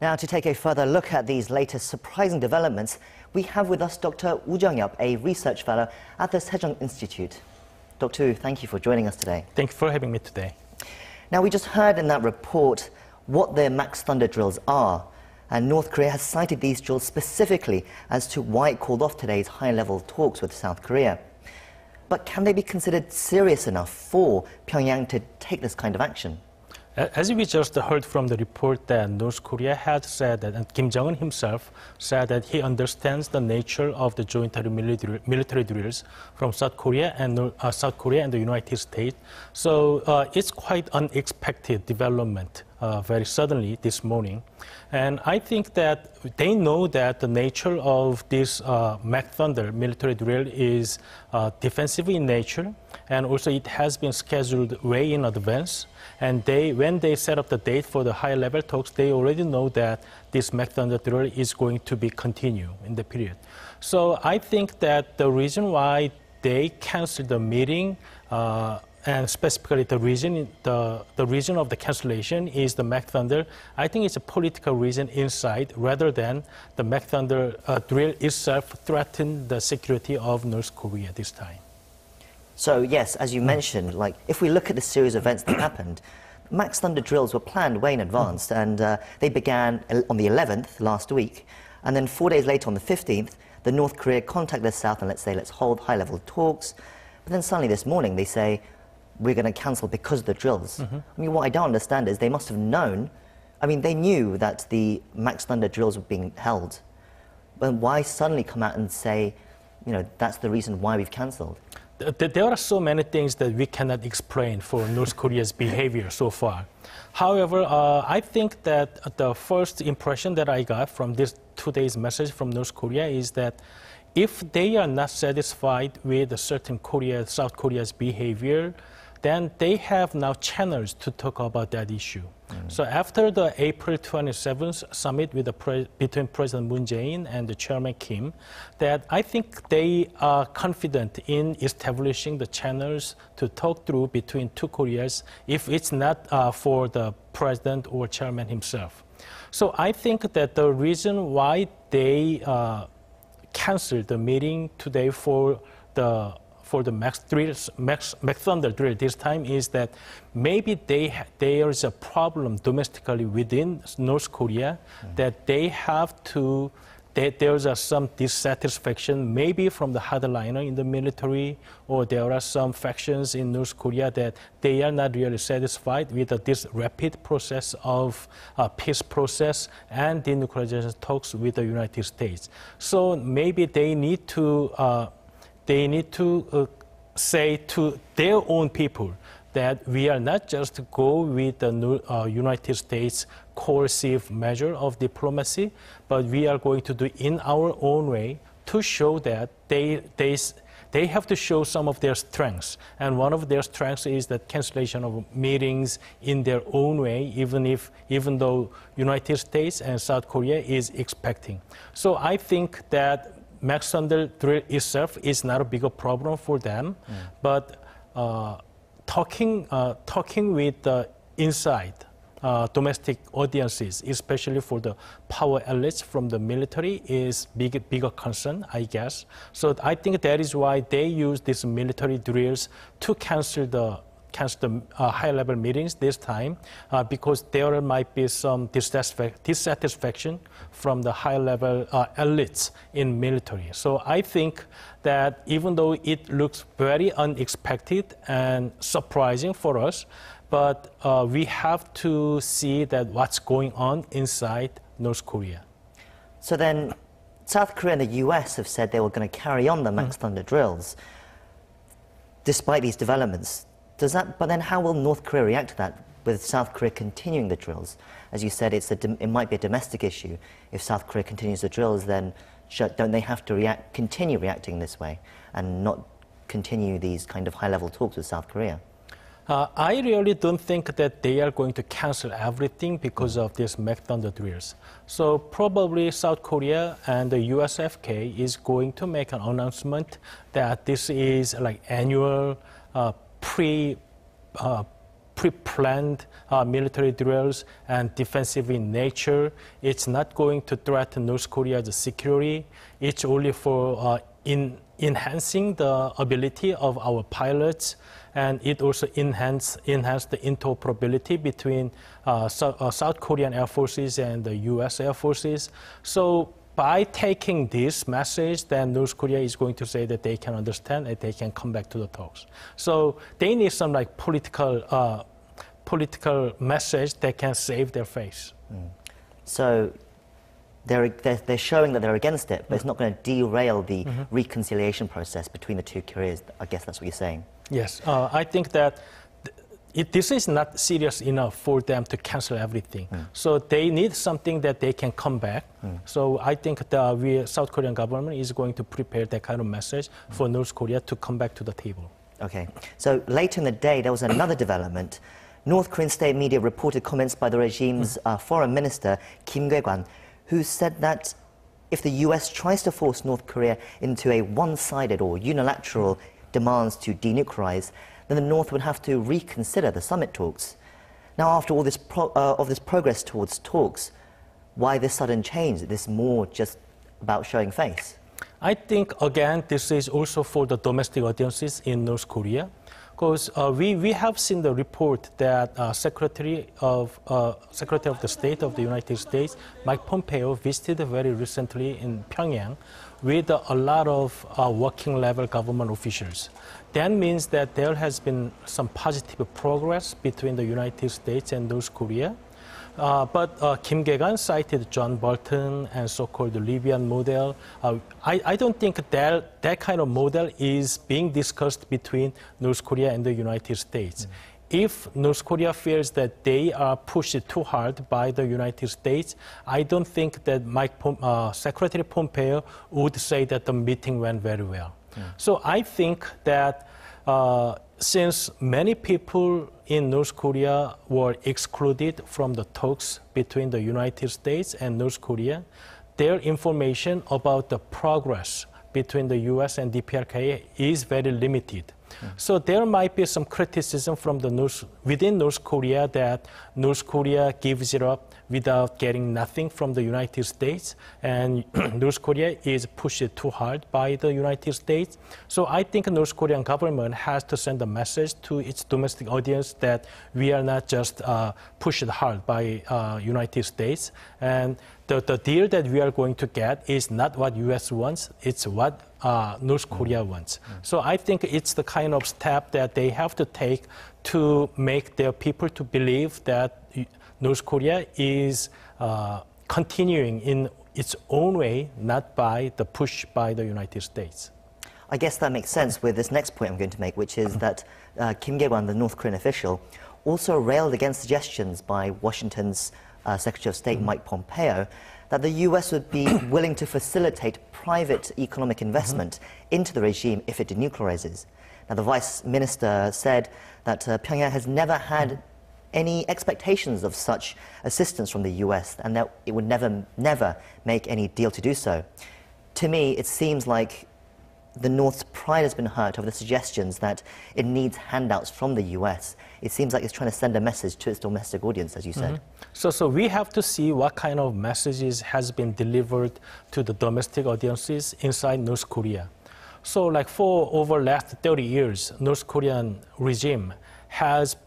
Now, to take a further look at these latest surprising developments, we have with us Dr. Jung-yeop, a research fellow at the Sejong Institute. Dr. Woo, thank you for joining us today. Thank you for having me today. Now, we just heard in that report what the Max Thunder drills are, and North Korea has cited these drills specifically as to why it called off today's high-level talks with South Korea. But can they be considered serious enough for Pyongyang to take this kind of action? As we just heard from the report that North Korea had said that, and Kim Jong-un himself said that he understands the nature of the joint military drills from South Korea and the United States. So it's quite unexpected development very suddenly this morning. And I think that they know that the nature of this Max Thunder military drill is defensive in nature, and also it has been scheduled way in advance. And when they set up the date for the high-level talks, they already know that this Max Thunder drill is going to be continued in the period. So I think that the reason why they canceled the meeting, and specifically the reason of the cancellation is the Max Thunder, I think it's a political reason inside rather than the Max Thunder drill itself threatened the security of North Korea this time. So yes, as you mentioned, like if we look at the series of events that happened, Max Thunder drills were planned way in advance, and they began on the 11th last week, and then 4 days later on the 15th, the North Korea contacted the South and let's hold high-level talks. But then suddenly this morning they say, we're going to cancel because of the drills. I mean, what I don't understand is they must have known, I mean, they knew that the Max Thunder drills were being held. But why suddenly come out and say, you know, that's the reason why we've cancelled? There are so many things that we cannot explain for North Korea's behavior so far. However, I think that the first impression that I got from this today's message from North Korea is that if they are not satisfied with certain South Korea's behavior, then they have now channels to talk about that issue. So after the April 27th summit between President Moon Jae-in and the Chairman Kim, that I think they are confident in establishing the channels to talk through between two Koreas if it's not for the President or Chairman himself. So I think that the reason why they canceled the meeting today for the Max Thunder drill this time is that maybe there is a problem domestically within North Korea that they have to, there's some dissatisfaction maybe from the hardliner in the military, or there are some factions in North Korea that they are not really satisfied with this rapid process of peace process and denuclearization talks with the United States. So maybe they need to say to their own people that we are not just to go with the United States coercive measure of diplomacy, but we are going to do in our own way to show that they have to show some of their strengths. And one of their strengths is that cancellation of meetings in their own way, even though United States and South Korea is expecting. So I think that Max Thunder drill itself is not a bigger problem for them, but talking with the inside domestic audiences, especially for the power elites from the military, is bigger concern, I guess. So I think that is why they use these military drills to cancel the high-level meetings this time, because there might be some dissatisfaction from the high-level elites in military. So I think that even though it looks very unexpected and surprising for us, but we have to see that what's going on inside North Korea. So then South Korea and the US have said they were going to carry on the Max Thunder drills despite these developments. But then how will North Korea react to that with South Korea continuing the drills? As you said, it might be a domestic issue. If South Korea continues the drills, then don't they have to continue reacting this way and not continue these kind of high-level talks with South Korea? I really don't think that they are going to cancel everything because of these Max Thunder drills. So probably South Korea and the USFK is going to make an announcement that this is like annual pre-planned military drills and defensive in nature. It's not going to threaten North Korea's security. It's only for enhancing the ability of our pilots, and it also enhance the interoperability between South Korean Air Forces and the U.S. Air Forces. So by taking this message, then North Korea is going to say that they can understand and they can come back to the talks. So they need some like political message that can save their face. So they're showing that they're against it, but it's not going to derail the reconciliation process between the two Koreas. I guess that's what you're saying. Yes, I think that this is not serious enough for them to cancel everything. So they need something that they can come back. So I think the South Korean government is going to prepare that kind of message for North Korea to come back to the table. Okay. So later in the day, there was another development. North Korean state media reported comments by the regime's foreign minister, Kim Kye-kwan, who said that if the US tries to force North Korea into a one-sided or unilateral demands to denuclearize, then the North would have to reconsider the summit talks. Now, after all this progress towards talks, why this sudden change? Is this more just about showing face? I think, again, this is also for the domestic audiences in North Korea, because we have seen the report that Secretary of the State of the United States, Mike Pompeo, visited very recently in Pyongyang with a lot of working-level government officials. That means that there has been some positive progress between the United States and North Korea. But Kim Kye-kwan cited John Bolton and so-called Libyan model. I don't think that kind of model is being discussed between North Korea and the United States. If North Korea feels that they are pushed too hard by the United States, I don't think that Secretary Pompeo would say that the meeting went very well. So I think that since many people in North Korea were excluded from the talks between the United States and North Korea, their information about the progress between the US and DPRK is very limited. So there might be some criticism from within North Korea that North Korea gives it up without getting nothing from the United States, and North Korea is pushed too hard by the United States. So I think North Korean government has to send a message to its domestic audience that we are not just pushed hard by United States, and the deal that we are going to get is not what US wants, it's what North Korea wants. So I think it's the kind of step that they have to take to make their people to believe that North Korea is continuing in its own way, not by the push by the United States. I guess that makes sense with this next point I'm going to make, which is that Kim Kye-kwan, the North Korean official, also railed against suggestions by Washington's Secretary of State Mike Pompeo that the US would be willing to facilitate private economic investment into the regime if it denuclearizes. Now, the Vice Minister said that Pyongyang has never had any expectations of such assistance from the US and that it would never make any deal to do so. To me, it seems like the North's pride has been hurt over the suggestions that it needs handouts from the US. It seems like it's trying to send a message to its domestic audience, as you said. So we have to see what kind of messages has been delivered to the domestic audiences inside North Korea. So like for over last 30 years, North Korean regime has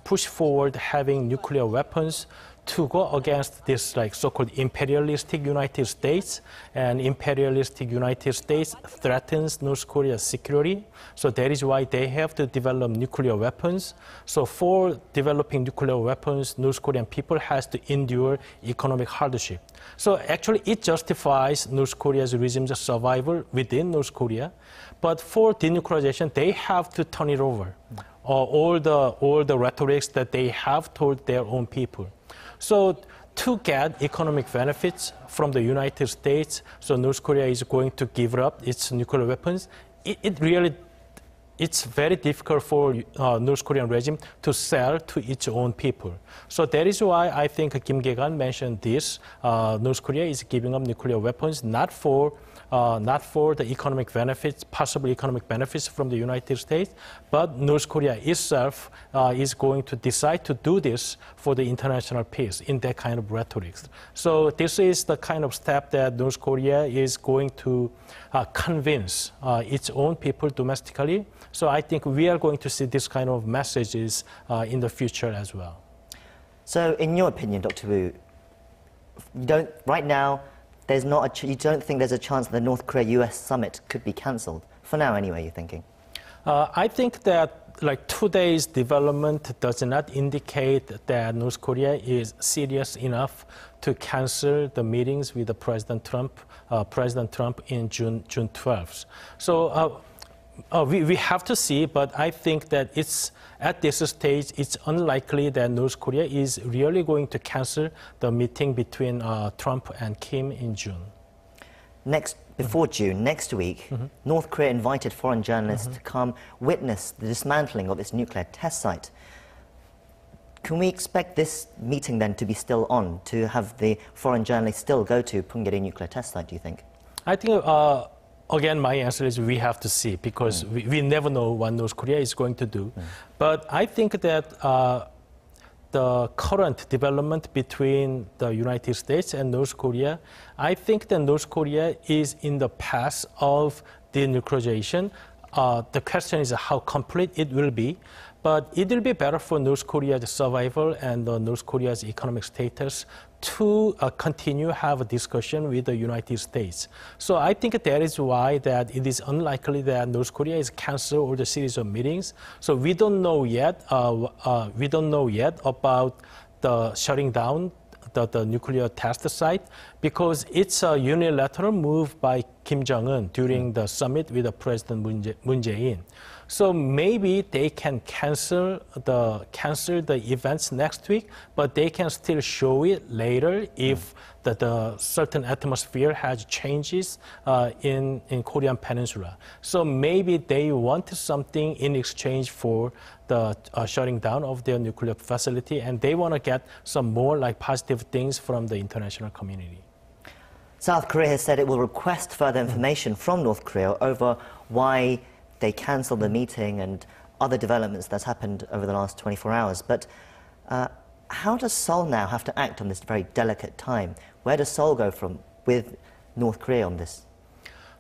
pushed forward having nuclear weapons to go against this like so-called imperialistic United States, and imperialistic United States threatens North Korea's security. So that is why they have to develop nuclear weapons. So for developing nuclear weapons, North Korean people has to endure economic hardship. So actually it justifies North Korea's regime's survival within North Korea. But for denuclearization, they have to turn it over. All the rhetorics that they have told their own people. So to get economic benefits from the United States, so North Korea is going to give up its nuclear weapons. It it's very difficult for North Korean regime to sell to its own people. So that is why I think Kim Gae-kan mentioned this. North Korea is giving up nuclear weapons not for the economic benefits, possible economic benefits from the United States, but North Korea itself is going to decide to do this for the international peace in that kind of rhetoric. So this is the kind of step that North Korea is going to convince its own people domestically. So I think we are going to see this kind of messages in the future as well. So in your opinion, Dr. Wu, right now, you don't think there's a chance that the North Korea-US summit could be cancelled? For now, anyway, you're thinking? I think that today's development does not indicate that North Korea is serious enough to cancel the meetings with President Trump in June 12th. So we have to see, but I think that at this stage, it's unlikely that North Korea is really going to cancel the meeting between Trump and Kim in June. Before June, next week, North Korea invited foreign journalists to come witness the dismantling of its nuclear test site. Can we expect this meeting then to be still on, to have the foreign journalists still go to Pyongyang nuclear test site, do you think? I think, again, my answer is we have to see, because we never know what North Korea is going to do. But I think that the current development between the United States and North Korea, I think that North Korea is in the path of denuclearization. The question is how complete it will be. But it will be better for North Korea's survival and North Korea's economic status to continue have a discussion with the United States. So I think that is why that it is unlikely that North Korea is cancel all the series of meetings. So we don't know yet. We don't know yet about the shutting down the nuclear test site, because it's a unilateral move by Kim Jong-un during the summit with the President Moon Jae-in. So maybe they can cancel the events next week, but they can still show it later if the certain atmosphere has changes in Korean Peninsula. So maybe they want something in exchange for the shutting down of their nuclear facility, and they want to get some more positive things from the international community. South Korea has said it will request further information from North Korea over why they cancelled the meeting and other developments that's happened over the last 24 hours. But how does Seoul now have to act on this very delicate time? Where does Seoul go from with North Korea on this?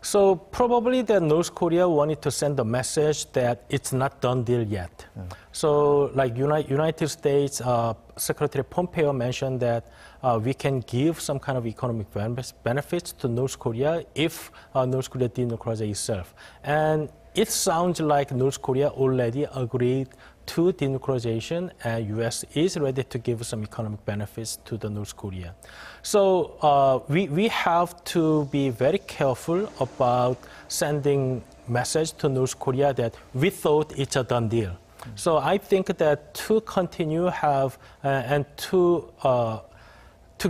So probably that North Korea wanted to send a message that it's not done deal yet. So United States Secretary Pompeo mentioned that we can give some kind of economic benefits to North Korea if North Korea denuclearizes itself. And it sounds like North Korea already agreed to denuclearization, and U.S. is ready to give some economic benefits to the North Korea. So we have to be very careful about sending message to North Korea that we thought it's a done deal. So I think that to continue and to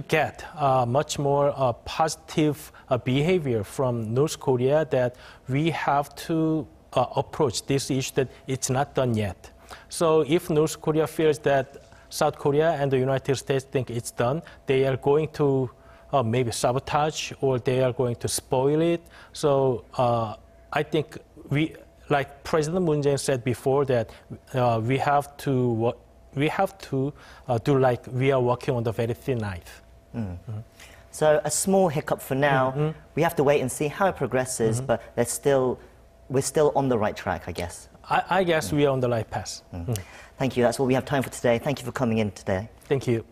get much more positive behavior from North Korea, that we have to approach this issue that it's not done yet. So if North Korea feels that South Korea and the United States think it's done, they are going to maybe sabotage, or they are going to spoil it. So I think like President Moon Jae-in said before, that we have to do like we are working on the very thin knife. So a small hiccup for now. We have to wait and see how it progresses, but we're still on the right track, I guess. I guess we are on the right path. Thank you. That's all we have time for today. Thank you for coming in today. Thank you.